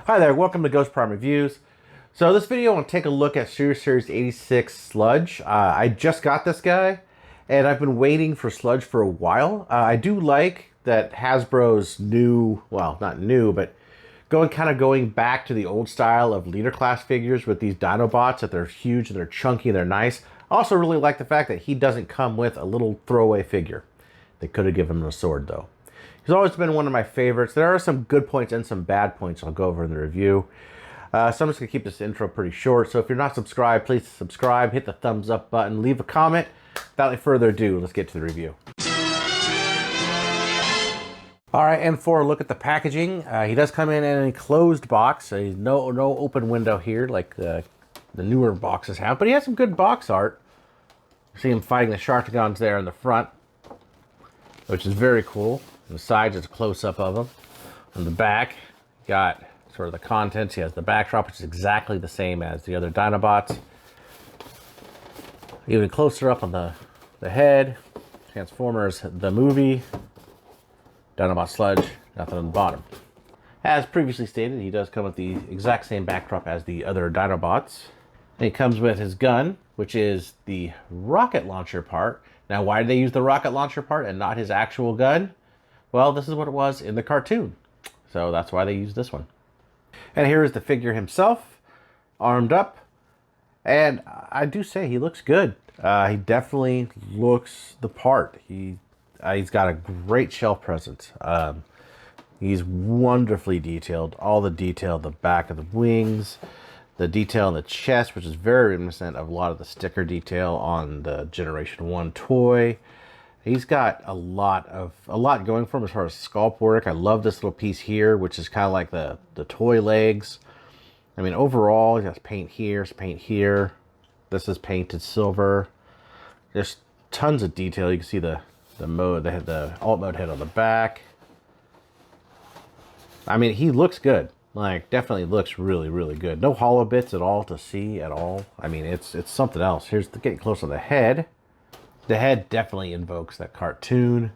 Hi there, welcome to GhostPrime Reviews. So this video, I want to take a look at Series 86 Sludge. I just got this guy, and I've been waiting for Sludge for a while. I do like that Hasbro's new, well, not new, but going back to the old style of leader class figures with these Dinobots, that they're huge, and they're chunky, and they're nice. I also really like the fact that he doesn't come with a little throwaway figure. They could have given him a sword, though. He's always been one of my favorites. There are some good points and some bad points I'll go over in the review. So I'm just going to keep this intro pretty short. So if you're not subscribed, please subscribe, hit the thumbs up button, leave a comment. Without any further ado, let's get to the review. Alright, and for a look at the packaging, he does come in an enclosed box. So no open window here like the newer boxes have, but he has some good box art. You see him fighting the Sharktagons there in the front, which is very cool. On the sides, it's a close-up of him. On the back, got sort of the contents. He has the backdrop, which is exactly the same as the other Dinobots. Even closer up on the head, Transformers, the movie, Dinobot Sludge, nothing on the bottom. As previously stated, he does come with the exact same backdrop as the other Dinobots. And he comes with his gun, which is the rocket launcher part. Now, why did they use the rocket launcher part and not his actual gun? Well, this is what it was in the cartoon. So that's why they used this one. And here is the figure himself, armed up. And I do say he looks good. He definitely looks the part. He's got a great shelf presence. He's wonderfully detailed. All the detail, the back of the wings, the detail on the chest, which is very reminiscent of a lot of the sticker detail on the Generation 1 toy. He's got a lot going for him as far as sculpt work. I love this little piece here, which is kind of like the toy legs. I mean, overall, he has paint here, some paint here. This is painted silver. There's tons of detail. You can see the alt mode head on the back. I mean, he looks good. Like, definitely looks really, really good. No hollow bits at all to see at all. I mean, it's something else. Here's getting close on the head. The head definitely invokes that cartoon.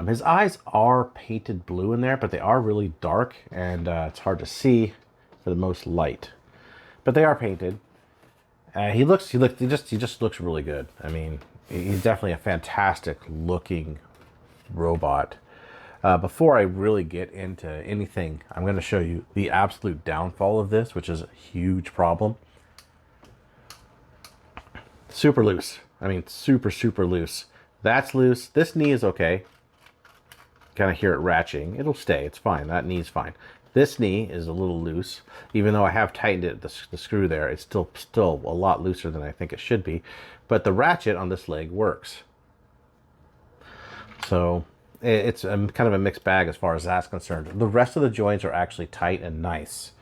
His eyes are painted blue in there, but they are really dark, and it's hard to see for the most light. But they are painted. He just looks really good. I mean, he's definitely a fantastic looking robot. Before I really get into anything, I'm going to show you the absolute downfall of this, which is a huge problem. Super loose. I mean, super loose. That's loose. This knee is okay. Kind of hear it ratcheting. It'll stay. It's fine. That knee's fine. This knee is a little loose. Even though I have tightened it, the screw there, it's still a lot looser than I think it should be. But the ratchet on this leg works. So it's kind of a mixed bag as far as that's concerned. The rest of the joints are actually tight and nice.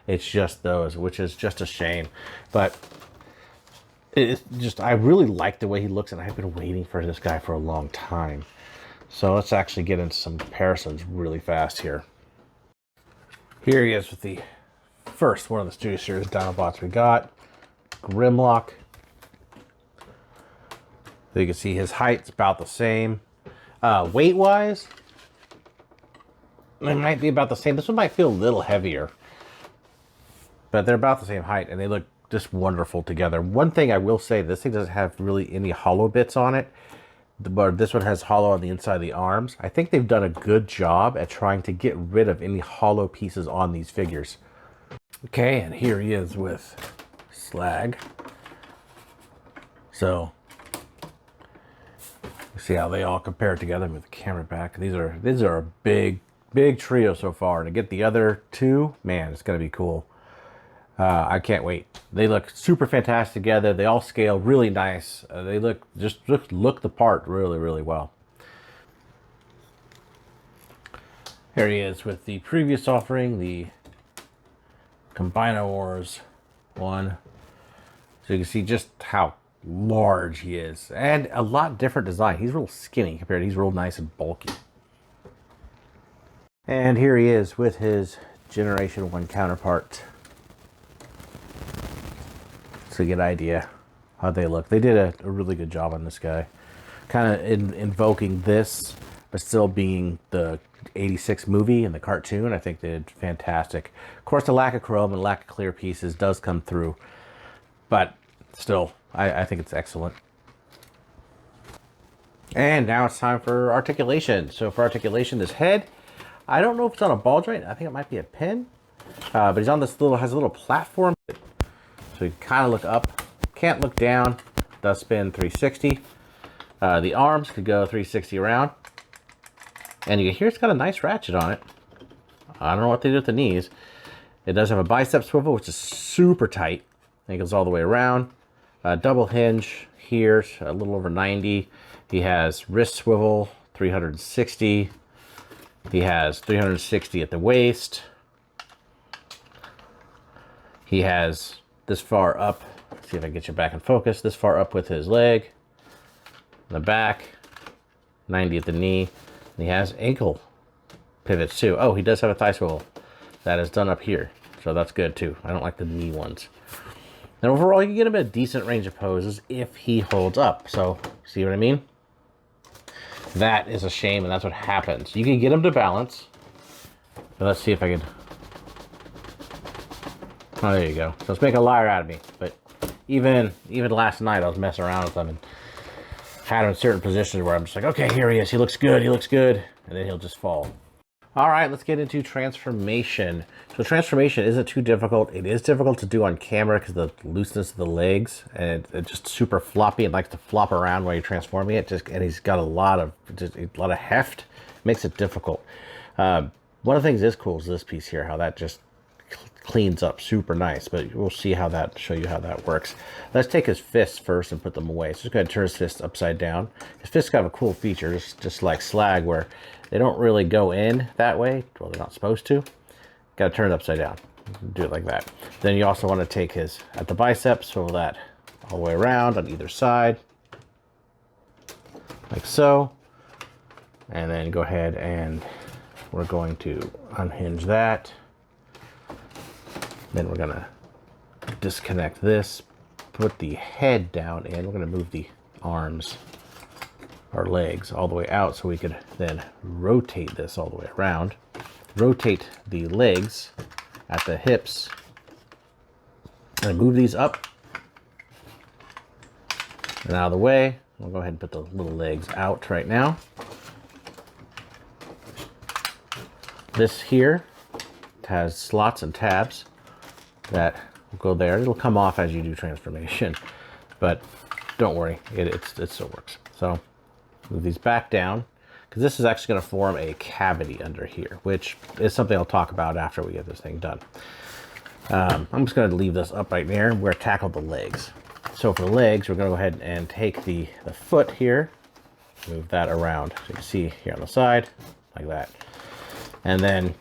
It's just those, which is just a shame. But it's just, I really like the way he looks, and I've been waiting for this guy for a long time. So let's actually get into some comparisons really fast here. Here he is with the first one of the Studio Series Dinobots we got. Grimlock. So you can see his height's about the same. Weight-wise, it might be about the same. This one might feel a little heavier. But they're about the same height, and they look just wonderful together. One thing I will say, this thing doesn't have really any hollow bits on it, but this one has hollow on the inside of the arms. I think they've done a good job at trying to get rid of any hollow pieces on these figures. Okay, and here he is with Slag. So, see how they all compare together with the camera back. These are a big trio so far. To get the other two, man, it's gonna be cool. I can't wait. They look super fantastic together. They all scale really nice. They look the part really well. Here he is with the previous offering, the Combino Wars one. So you can see just how large he is, and a lot different design. He's real skinny compared to, he's real nice and bulky. And here he is with his Generation 1 counterpart. So you get an idea how they look. They did a really good job on this guy. Kind of invoking this but still being the 86 movie and the cartoon, I think they did fantastic. Of course, the lack of chrome and lack of clear pieces does come through, but still, I think it's excellent. And now it's time for articulation. So for articulation, this head, I don't know if it's on a ball joint. I think it might be a pin, but he's on this has a little platform. So you can kind of look up, can't look down, does spin 360. The arms could go 360 around. And you can hear it's got a nice ratchet on it. I don't know what they do with the knees. It does have a bicep swivel, which is super tight. And it goes all the way around. Double hinge here, a little over 90. He has wrist swivel, 360. He has 360 at the waist. He has this far up. Let's see if I can get you back in focus. This far up with his leg. In the back. 90 at the knee. And he has ankle pivots too. Oh, he does have a thigh swivel. That is done up here. So that's good too. I don't like the knee ones. And overall, you can get him a decent range of poses if he holds up. So, see what I mean? That is a shame, and that's what happens. You can get him to balance. But let's see if I can... Oh, there you go. So let's make a liar out of me. But even last night, I was messing around with him and had him in certain positions where I'm just like, okay, here he is. He looks good. He looks good. And then he'll just fall. All right, let's get into transformation. So transformation isn't too difficult. It is difficult to do on camera because of the looseness of the legs, and it's just super floppy. It likes to flop around while you're transforming it. And he's got a lot of heft. Makes it difficult. One of the things is cool is this piece here, how that just cleans up super nice. But we'll see how that show you how that works. Let's take his fists first and put them away. So just go ahead and turn his fists upside down. His fists got a cool feature, just like Slag, where they don't really go in that way. Well, they're not supposed to. Got to turn it upside down. Do it like that. Then you also want to take his, at the biceps, swivel that all the way around on either side. Like so. And then go ahead and we're going to unhinge that. Then we're going to disconnect this. Put the head down in. We're going to move the arms, our legs, all the way out so we could then rotate this all the way around. Rotate the legs at the hips and move these up and out of the way. We'll go ahead and put the little legs out right now. This here has slots and tabs that will go there. It'll come off as you do transformation, but don't worry, it still works. So move these back down, because this is actually going to form a cavity under here, which is something I'll talk about after we get this thing done. I'm just going to leave this up right there. We're going to tackle the legs. So for the legs, we're going to go ahead and take the foot here, move that around. So you can see here on the side, like that. And then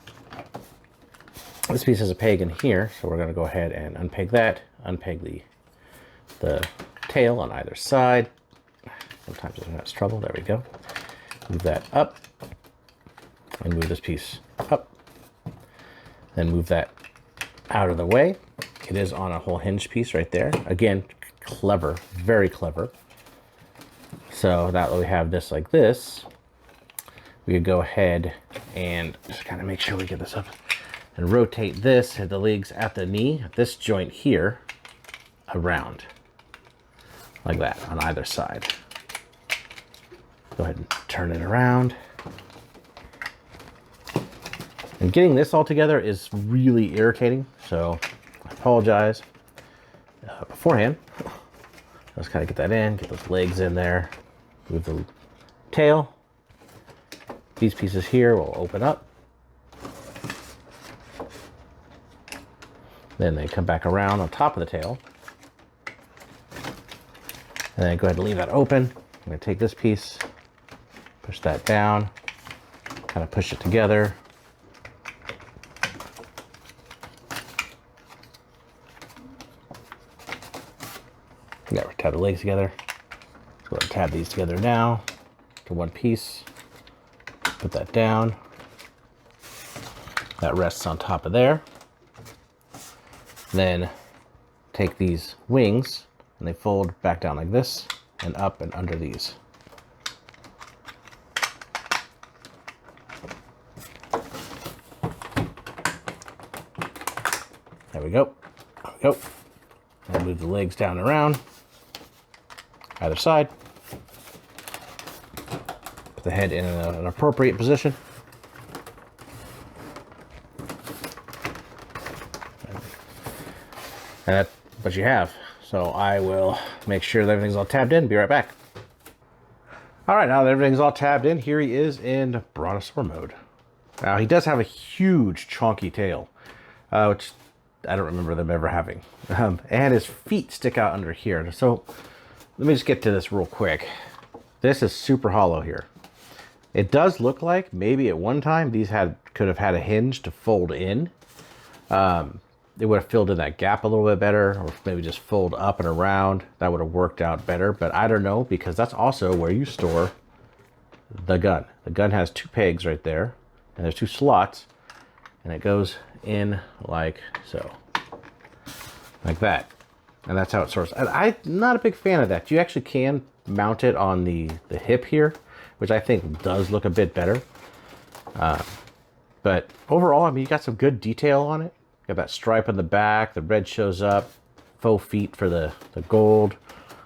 this piece has a peg in here, so we're going to go ahead and unpeg that, unpeg the tail on either side. Sometimes it has trouble. There we go. Move that up and move this piece up. Then move that out of the way. It is on a whole hinge piece right there. Again, clever, very clever. So now that we have this like this, we could go ahead and just kind of make sure we get this up and rotate this at the legs at the knee, at this joint here, around like that on either side. Go ahead and turn it around. And getting this all together is really irritating, so I apologize beforehand. Let's kind of get that in, get those legs in there, move the tail. These pieces here will open up. Then they come back around on top of the tail. And then go ahead and leave that open. I'm going to take this piece, push that down, kind of push it together. Yeah, we tab the legs together. Let's go ahead and tab these together now to one piece. Put that down. That rests on top of there. Then take these wings and they fold back down like this and up and under these. There we go. There we go. I'll move the legs down and around. Either side. Put the head in an appropriate position. And that's what you have. So I will make sure that everything's all tabbed in. Be right back. All right, now that everything's all tabbed in, here he is in Brontosaur mode. Now, he does have a huge, chonky tail, which I don't remember them ever having. And his feet stick out under here. So let me just get to this real quick. This is super hollow here. It does look like maybe at one time these could have had a hinge to fold in. It would have filled in that gap a little bit better, or maybe just fold up and around. That would have worked out better, but I don't know, because that's also where you store the gun. The gun has 2 pegs right there, and there's 2 slots, and it goes in like so. Like that. And that's how it sorts. And I'm not a big fan of that. You actually can mount it on the hip here, which I think does look a bit better. But overall, I mean, you got some good detail on it. Got that stripe on the back, the red shows up, faux feet for the gold.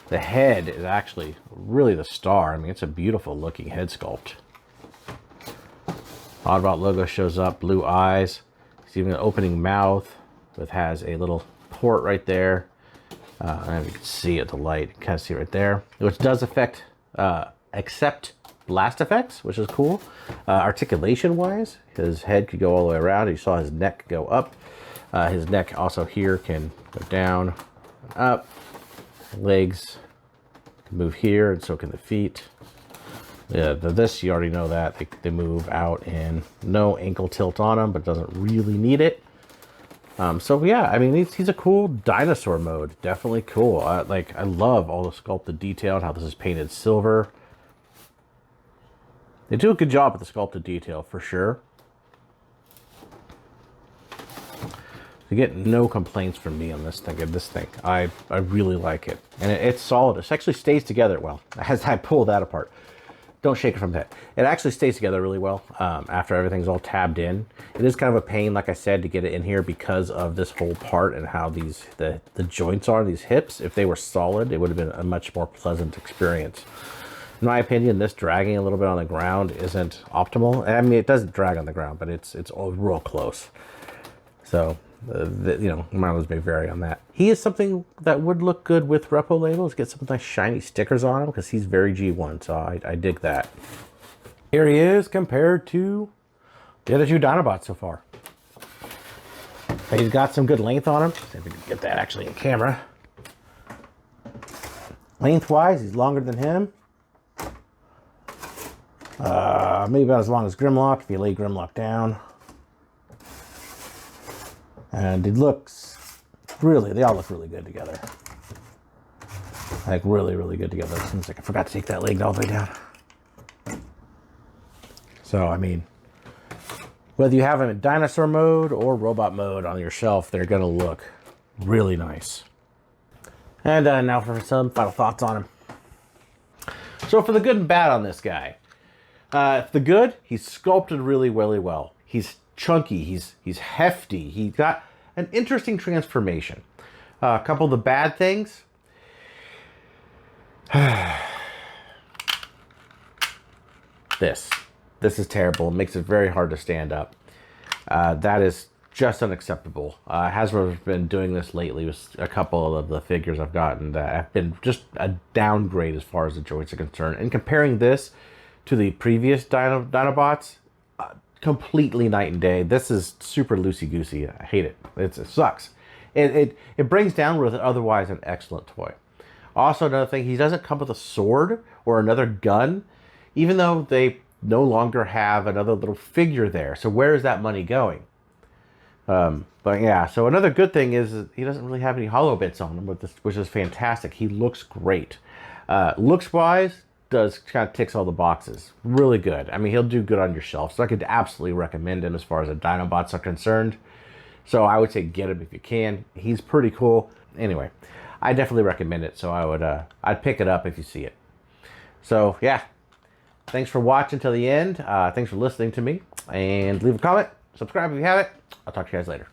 The head is actually really the star. I mean, it's a beautiful looking head sculpt. Oddbot logo shows up, blue eyes. It's even an opening mouth that has a little port right there. And you can see it, the light, you can kind of see it right there, which does accept blast effects, which is cool. Articulation wise, his head could go all the way around. You saw his neck go up. His neck also here can go down, up. Legs can move here, and so can the feet. Yeah, this you already know that they move out, and no ankle tilt on them, but doesn't really need it. So yeah, I mean, he's a cool dinosaur mode. Definitely cool. I love all the sculpted detail and how this is painted silver. They do a good job with the sculpted detail for sure. You get no complaints from me on this thing. I really like it, and it's solid. It actually stays together well as I pull that apart. Don't shake it from that. It actually stays together really well after everything's all tabbed in. It is kind of a pain, like I said, to get it in here because of this whole part and how the joints are, these hips. If they were solid, it would have been a much more pleasant experience. In my opinion, this dragging a little bit on the ground isn't optimal. I mean, it doesn't drag on the ground, but it's all real close. So, mileage may vary on that. He is something that would look good with repo labels. Get some nice shiny stickers on him because he's very G1, so I dig that. Here he is compared to the other 2 Dinobots so far. He's got some good length on him. See if we can get that actually in camera. Lengthwise, he's longer than him. Maybe about as long as Grimlock if you lay Grimlock down. And it looks really, they all look really good together. Like really, really good together. It seems like I forgot to take that leg all the way down. So, I mean, whether you have them in dinosaur mode or robot mode on your shelf, they're going to look really nice. And now for some final thoughts on him. So for the good and bad on this guy. The good, he's sculpted really, really well. He's chunky, he's hefty, he's got an interesting transformation. A couple of the bad things. This is terrible. It makes it very hard to stand up. That is just unacceptable. Hasbro's been doing this lately with a couple of the figures I've gotten that have been just a downgrade as far as the joints are concerned. And comparing this to the previous Dinobots, completely night and day. This is super loosey-goosey. I hate it. It sucks. It brings down with otherwise an excellent toy. Also, another thing, he doesn't come with a sword or another gun, even though they no longer have another little figure there. So where is that money going? But yeah, so another good thing is he doesn't really have any hollow bits on him, which is fantastic. He looks great. Looks-wise, kind of ticks all the boxes. Really good. I mean, he'll do good on your shelf. So I could absolutely recommend him as far as the Dinobots are concerned. So I would say get him if you can. He's pretty cool. Anyway, I definitely recommend it. So I'd pick it up if you see it. So yeah, thanks for watching till the end. Thanks for listening to me, and leave a comment, subscribe if you haven't. I'll talk to you guys later.